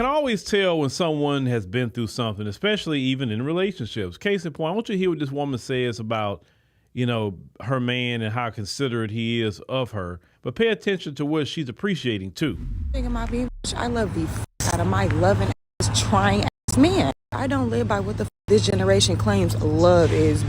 can always tell when someone has been through something, especially even in relationships. Case in point, I want you to hear what this woman says about, her man and how considerate he is of her. But pay attention to what she's appreciating too. I love the out of my loving ass, trying ass man. I don't live by what the this generation claims love is.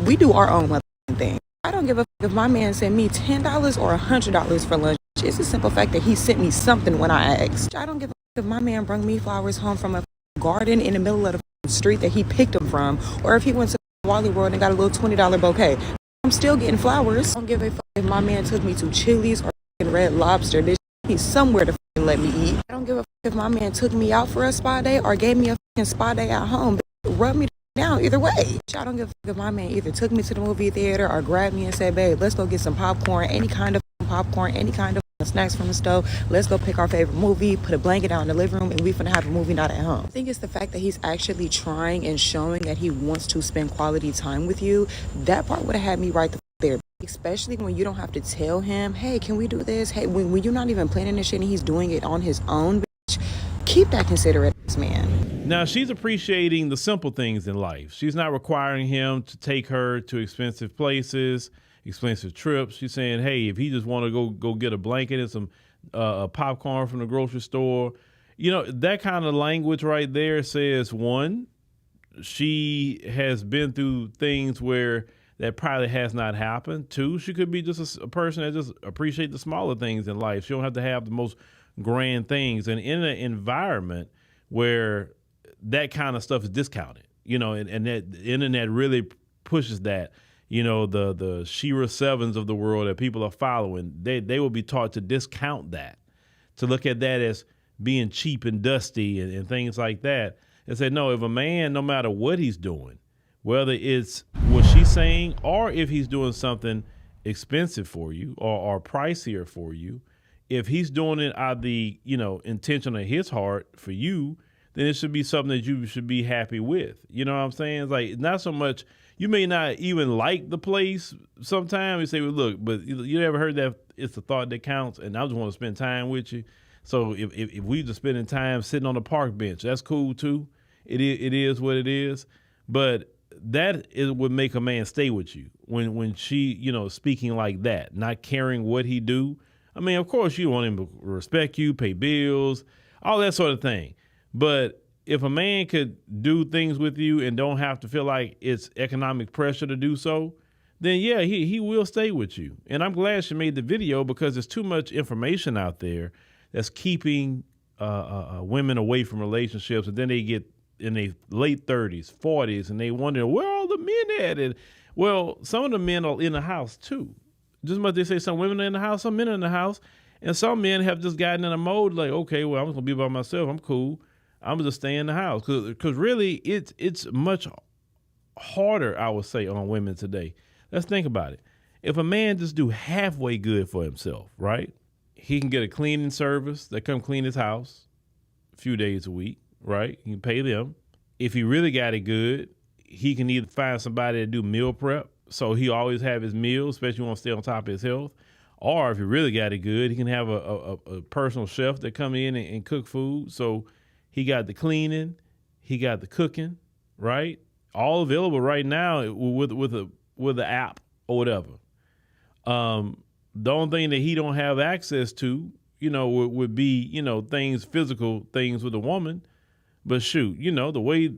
We do our own thing. I don't give a if my man sent me $10 or $100 for lunch. It's a simple fact that he sent me something when I asked. I don't give a if my man brought me flowers home from a garden in the middle of the street that he picked them from, or if he went to Wally World and got a little $20 bouquet. I'm still getting flowers. I don't give a fuck if my man took me to Chili's or Red Lobster. He's somewhere to let me eat. I don't give a fuck if my man took me out for a spa day or gave me a spa day at home. Rub me down either way. I don't give a fuck if my man either took me to the movie theater or grabbed me and said, babe, let's go get some popcorn, any kind of popcorn, any kind of snacks from the stove. Let's go pick our favorite movie, put a blanket out in the living room, and we finna have a movie night at home. I think it's the fact that he's actually trying and showing that he wants to spend quality time with you. That part would have had me right there. Especially when you don't have to tell him, hey, can we do this? Hey, when you're not even planning this shit and he's doing it on his own, bitch, keep that considerate, man. Now, she's appreciating the simple things in life. She's not requiring him to take her to expensive places, expensive trips. She's saying, hey, if he just want to go get a blanket and some popcorn from the grocery store, that kind of language right there says, one, she has been through things where that probably has not happened. Two, she could be just a person that just appreciates the smaller things in life. She don't have to have the most grand things. And in an environment where that kind of stuff is discounted, and that the internet really pushes that, the Shira Sevens of the world that people are following, they will be taught to discount that, to look at that as being cheap and dusty and things like that. And say, no, if a man, no matter what he's doing, whether it's what she's saying or if he's doing something expensive for you or pricier for you, if he's doing it out of the, intention of his heart for you, then it should be something that you should be happy with. You know what I'm saying? It's like, not so much, you may not even like the place sometimes. You say, well, look, but you ever heard that it's the thought that counts, and I just want to spend time with you. So if we just spending time sitting on the park bench, that's cool too. It is what it is. But that would make a man stay with you when she, speaking like that, not caring what he do. I mean, of course, you want him to respect you, pay bills, all that sort of thing. But if a man could do things with you and don't have to feel like it's economic pressure to do so, then yeah, he will stay with you. And I'm glad she made the video because there's too much information out there that's keeping women away from relationships, and then they get in their late 30s, 40s, and they wonder, where are all the men at? And, well, some of the men are in the house, too. Just as they say some women are in the house, some men are in the house, and some men have just gotten in a mode like, okay, well, I'm just going to be by myself. I'm cool. I'm going to just stay in the house. Because really, it's much harder, I would say, on women today. Let's think about it. If a man just do halfway good for himself, right? He can get a cleaning service that come clean his house a few days a week. Right? He can pay them. If he really got it good, he can either find somebody to do meal prep, so he always have his meals, especially want to stay on top of his health. Or if he really got it good, he can have a personal chef that come in and cook food. So he got the cleaning, he got the cooking, right? All available right now with the app or whatever. The only thing that he don't have access to, would be, things, physical things with a woman. But shoot, the way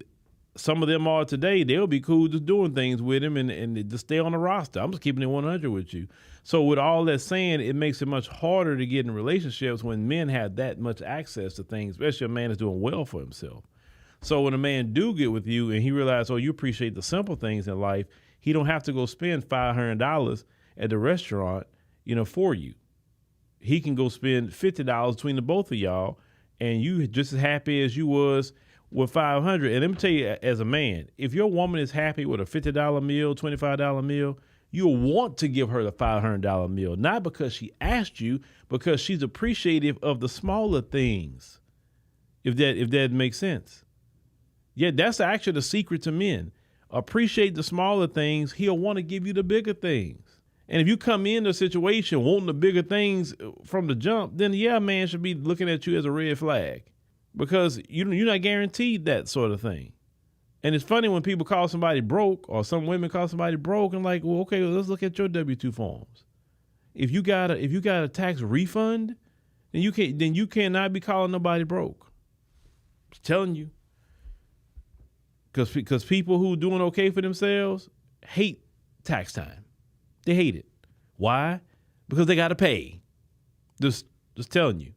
some of them are today, they'll be cool just doing things with him and just stay on the roster. I'm just keeping it 100 with you. So with all that saying, it makes it much harder to get in relationships when men have that much access to things, especially a man is doing well for himself. So when a man do get with you and he realizes, you appreciate the simple things in life, he don't have to go spend $500 at the restaurant, for you. He can go spend $50 between the both of y'all, and you just as happy as you was with $500. And let me tell you, as a man, if your woman is happy with a $50 meal, $25 meal, you'll want to give her the $500 meal, not because she asked you, because she's appreciative of the smaller things. If that makes sense. Yeah, that's actually the secret to men. Appreciate the smaller things. He'll want to give you the bigger things. And if you come into a situation wanting the bigger things from the jump, then yeah, a man should be looking at you as a red flag. because you're not guaranteed that sort of thing. And it's funny when people call somebody broke, or some women call somebody broke, and like, well, okay, let's look at your W-2 forms. If you got a tax refund, then you cannot be calling nobody broke. I'm telling you. Because people who doing okay for themselves hate tax time. They hate it. Why? Because they got to pay. Just telling you.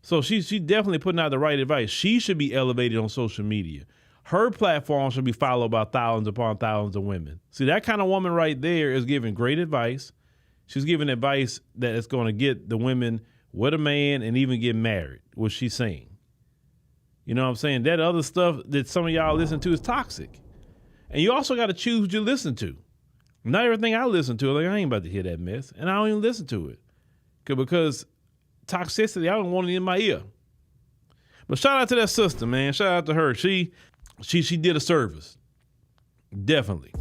So she definitely putting out the right advice. She should be elevated on social media. Her platform should be followed by thousands upon thousands of women. See, that kind of woman right there is giving great advice. She's giving advice that is going to get the women with a man and even get married, what she's saying. You know what I'm saying? That other stuff that some of y'all listen to is toxic. And you also got to choose what you listen to. Not everything I listen to, like, I ain't about to hear that mess. And I don't even listen to it. Because toxicity, I don't want it in my ear. But shout out to that sister, man. Shout out to her. She did a service. Definitely.